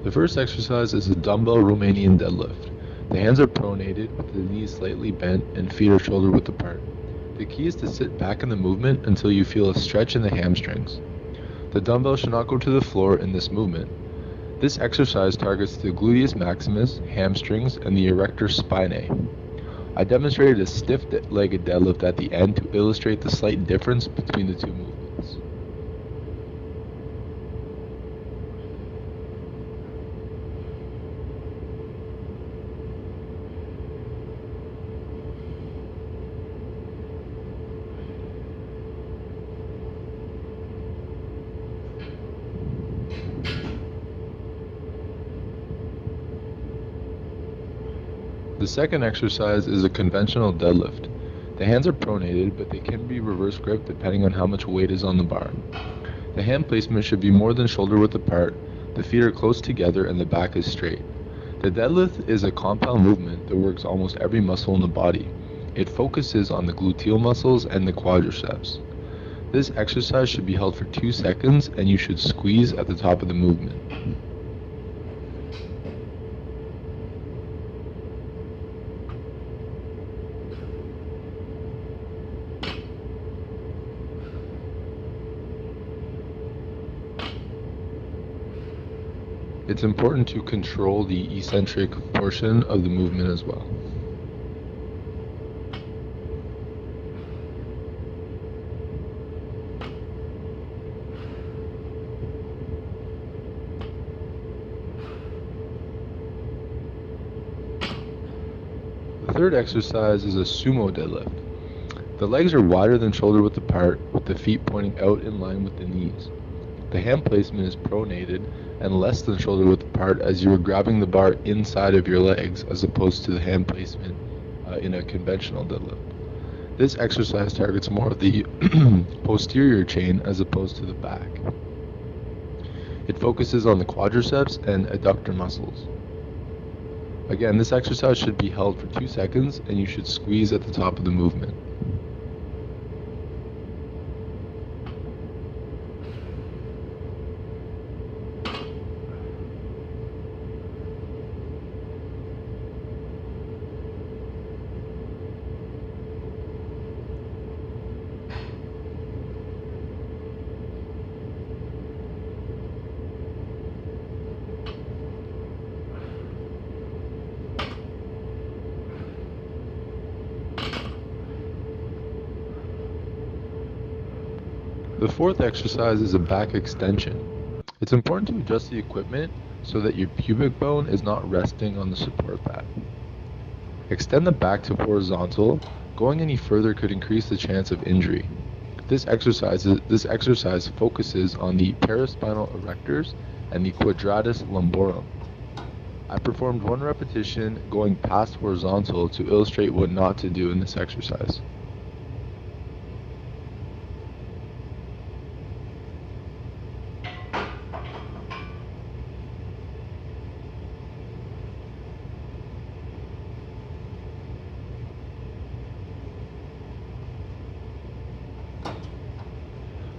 The first exercise is a dumbbell Romanian deadlift. The hands are pronated with the knees slightly bent and feet are shoulder width apart. The key is to sit back in the movement until you feel a stretch in the hamstrings. The dumbbell should not go to the floor in this movement. This exercise targets the gluteus maximus, hamstrings, and the erector spinae. I demonstrated a stiff-legged deadlift at the end to illustrate the slight difference between the two movements. The second exercise is a conventional deadlift. The hands are pronated, but they can be reverse gripped depending on how much weight is on the bar. The hand placement should be more than shoulder width apart, the feet are close together, and the back is straight. The deadlift is a compound movement that works almost every muscle in the body. It focuses on the gluteal muscles and the quadriceps. This exercise should be held for 2 seconds, and you should squeeze at the top of the movement. It's important to control the eccentric portion of the movement as well. The third exercise is a sumo deadlift. The legs are wider than shoulder width apart, with the feet pointing out in line with the knees. The hand placement is pronated and less than shoulder width apart as you are grabbing the bar inside of your legs as opposed to the hand placement in a conventional deadlift. This exercise targets more of the posterior chain as opposed to the back. It focuses on the quadriceps and adductor muscles. Again, this exercise should be held for 2 seconds and you should squeeze at the top of the movement. The fourth exercise is a back extension. It's important to adjust the equipment so that your pubic bone is not resting on the support pad. Extend the back to horizontal. Going any further could increase the chance of injury. This exercise focuses on the paraspinal erectors and the quadratus lumborum. I performed 1 repetition going past horizontal to illustrate what not to do in this exercise.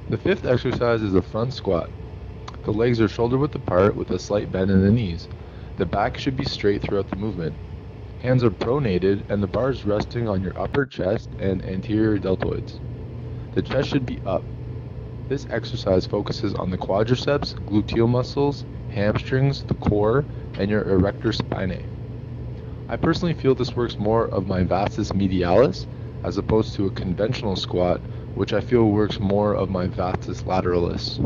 The fifth exercise is a front squat. The legs are shoulder width apart with a slight bend in the knees. The back should be straight throughout the movement. Hands are pronated and the bar is resting on your upper chest and anterior deltoids. The chest should be up. This exercise focuses on the quadriceps, gluteal muscles, hamstrings, the core, and your erector spinae. I personally feel this works more of my vastus medialis as opposed to a conventional squat, which I feel works more of my vastus lateralis.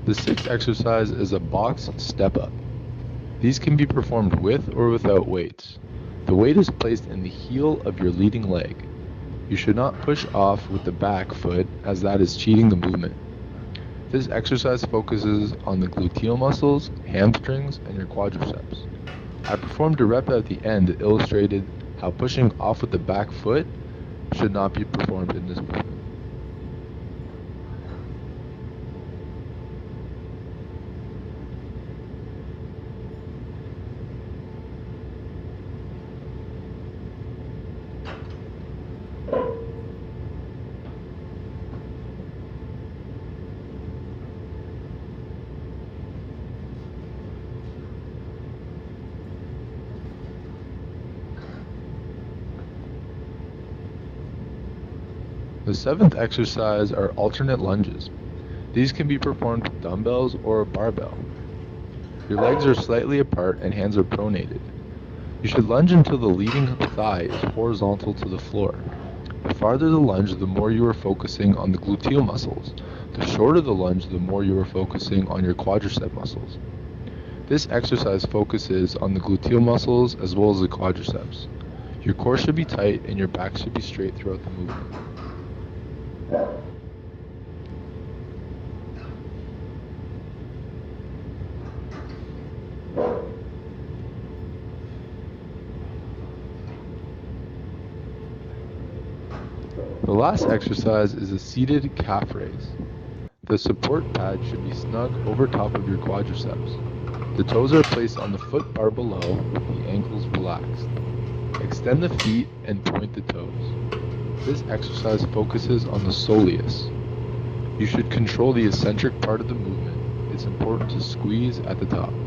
The sixth exercise is a box step up. These can be performed with or without weights. The weight is placed in the heel of your leading leg. You should not push off with the back foot as that is cheating the movement. This exercise focuses on the gluteal muscles, hamstrings, and your quadriceps. I performed a rep at the end that illustrated how pushing off with the back foot should not be performed in this movement. The seventh exercise are alternate lunges. These can be performed with dumbbells or a barbell. Your legs are slightly apart and hands are pronated. You should lunge until the leading thigh is horizontal to the floor. The farther the lunge, the more you are focusing on the gluteal muscles. The shorter the lunge, the more you are focusing on your quadricep muscles. This exercise focuses on the gluteal muscles as well as the quadriceps. Your core should be tight and your back should be straight throughout the movement. The last exercise is a seated calf raise. The support pad should be snug over top of your quadriceps. The toes are placed on the foot bar below with the ankles relaxed. Extend the feet and point the toes. This exercise focuses on the soleus. You should control the eccentric part of the movement. It's important to squeeze at the top.